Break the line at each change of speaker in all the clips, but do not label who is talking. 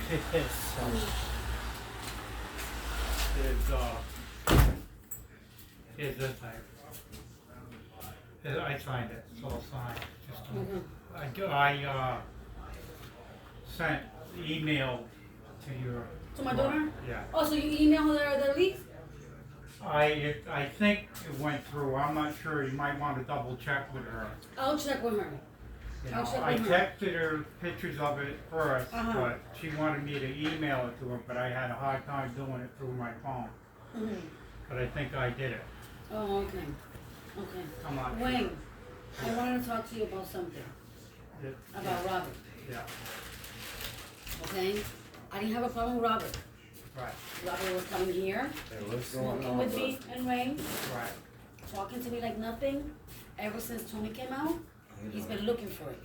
His this thing. I signed it, it's all signed. I sent email to your.
To my daughter?
Yeah.
Oh, so you email her the lease?
I think it went through. I'm not sure. You might want to double check with her.
I'll check with her.
You
I'll
know,
check
I
with her.
texted her pictures of it first, but she wanted me to email it to her, but I had a hard time doing it through my phone. But I think I did it.
Oh, okay. Okay.
I'm not
Wayne, I wanted to talk to you about something. About Robert.
Yeah.
Okay? I didn't have a problem with Robert.
Right.
Robert was coming here, smoking with me and Wayne,
Right.
talking to me like nothing. Ever since Tony came out, he's been looking for it.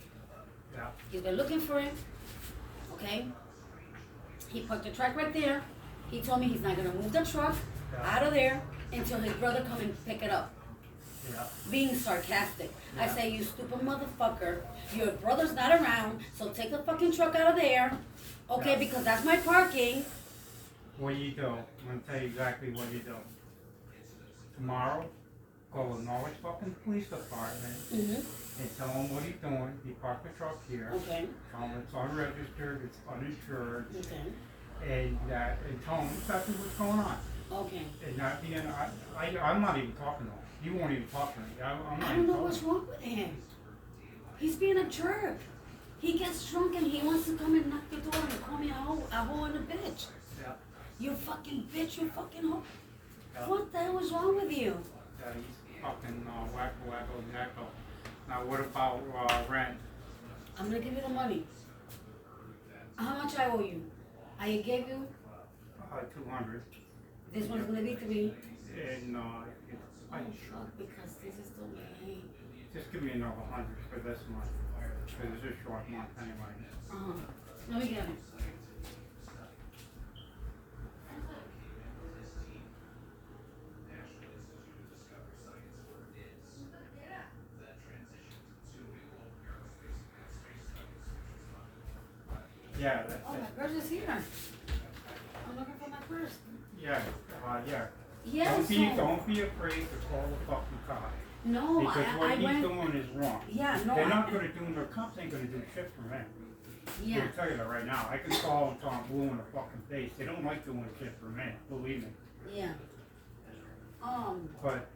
Yeah.
He's been looking for it. Okay? He parked the truck right there. He told me he's not gonna move the truck out of there until his brother come and pick it up.
Yeah.
Being sarcastic. I
Yeah.
say, you stupid motherfucker. Your brother's not around, so take the fucking truck out of there. Okay,
Yeah.
because that's my parking.
What you do, I'm gonna tell you exactly what you do. Tomorrow, call the Norwich fucking police department and tell them what he's doing. He parked the truck here.
Okay.
Tell them it's unregistered, it's uninsured,
Okay.
and tell them exactly what's going on.
Okay.
And not being, I'm not even talking to him. He won't even talk to me. I'm not
I
even
don't know
talking.
what's wrong with him. He's being a jerk. He gets drunk and he wants to come and knock the door and call me a hoe and a bitch.
Yeah.
You fucking bitch, you fucking hoe.
Yeah.
What the hell is wrong with you?
Yeah, he's fucking wacko. Now what about rent?
I'm gonna give you the money. How much I owe you? I gave you.
200.
This one's gonna be 3.
And
I'm shocked because this is the way.
just give me another 100 for this month. Because it's a short month anyway.
Let me get it.
Yeah,
Oh, my purse is here. I'm looking for my purse.
yeah.
Yeah,
Don't be afraid to call the fucking cops.
No,
Because what
I
he's
went.
doing is wrong.
Yeah, no,
They're not gonna do, the cops ain't gonna do shit for him.
Yeah.
I'm gonna tell you that right now. I can call and tell him blue in the fucking face. They don't like doing shit for me, believe me.
Yeah.
But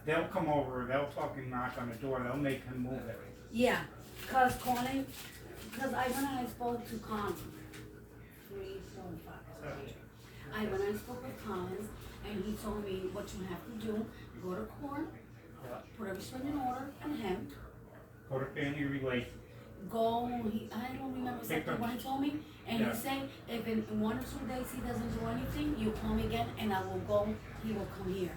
they'll come over, they'll fucking knock on the door, they'll make him move it.
Yeah, cause I went and I spoke to Collins. 3, 4, 5. I went and I spoke with Collins, and he told me what you have to do: go to court, put everything in order, and him.
Go to family relations.
Go. I don't remember exactly what he told me, and he said if in 1 or 2 days he doesn't do anything, you call me again, and I will go. He will come here.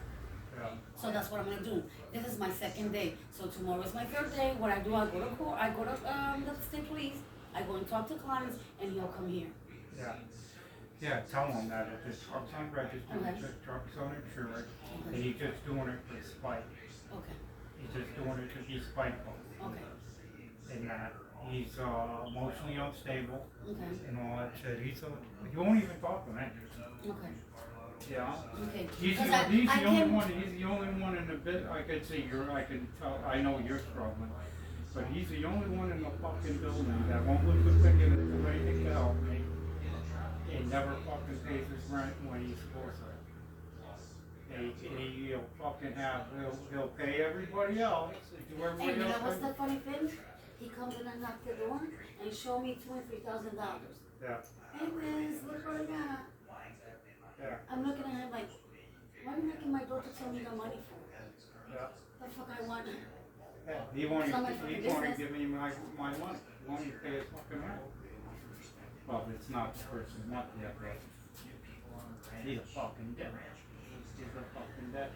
Yeah.
So that's what I'm gonna do. This is my 2nd day. So tomorrow is my 3rd day. What I do, I go to court. I go to the state police. I go and talk to clients, and he'll come here.
Yeah. Yeah, tell him that if his truck's unregistered, his truck's uninsured, and he's just doing it for spite.
Okay.
He's just doing it to be spiteful.
Okay.
And that he's emotionally unstable
Okay.
and all that shit. You won't even talk to him.
Okay.
Yeah.
Okay.
He's
Because
the only one in the bit. I could say I can tell. I know you're struggling, but he's the only one in the fucking building that won't lift a finger to do anything to help me. And never fucking pays his rent when he's supposed to. He'll fucking he'll pay everybody else, do everybody
And you know
else.
what's the funny thing? He comes in and knocks the door and show me $23,000.
Yeah.
Hey Wiz, look what I got.
Yeah.
I'm looking at him like, why are you knocking my door to tell me the money for?
Yeah.
The fuck I want?
Yeah. He won't
It's not my fucking
even
business.
give me my money. He won't even pay his fucking rent. Well, it's not the first month yet, but he's a fucking debt. He's a fucking debt.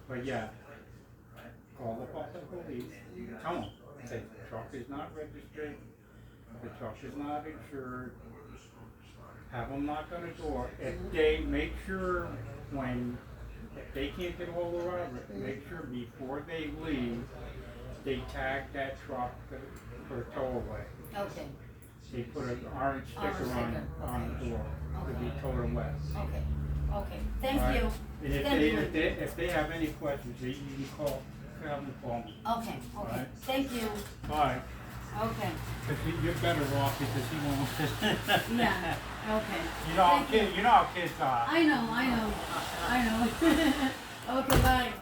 But yeah, call the fucking police. Tell them, say the truck is not registered, the truck is not insured. Have them knock on the door. If they make sure if they can't get hold of Robert, make sure before they leave, they tag that truck for tow away.
Okay.
they put an orange sticker
Orange
on the door to be
Okay.
total west.
Okay, okay, thank
Alright.
you.
And if
Thank
they,
you.
if they have any questions, you can call me.
Okay, okay,
Alright.
thank you.
Alright,
Okay,
cause you're better off because he won't.
yeah, okay.
You know how
Thank you.
kids are.
I know. Okay, bye.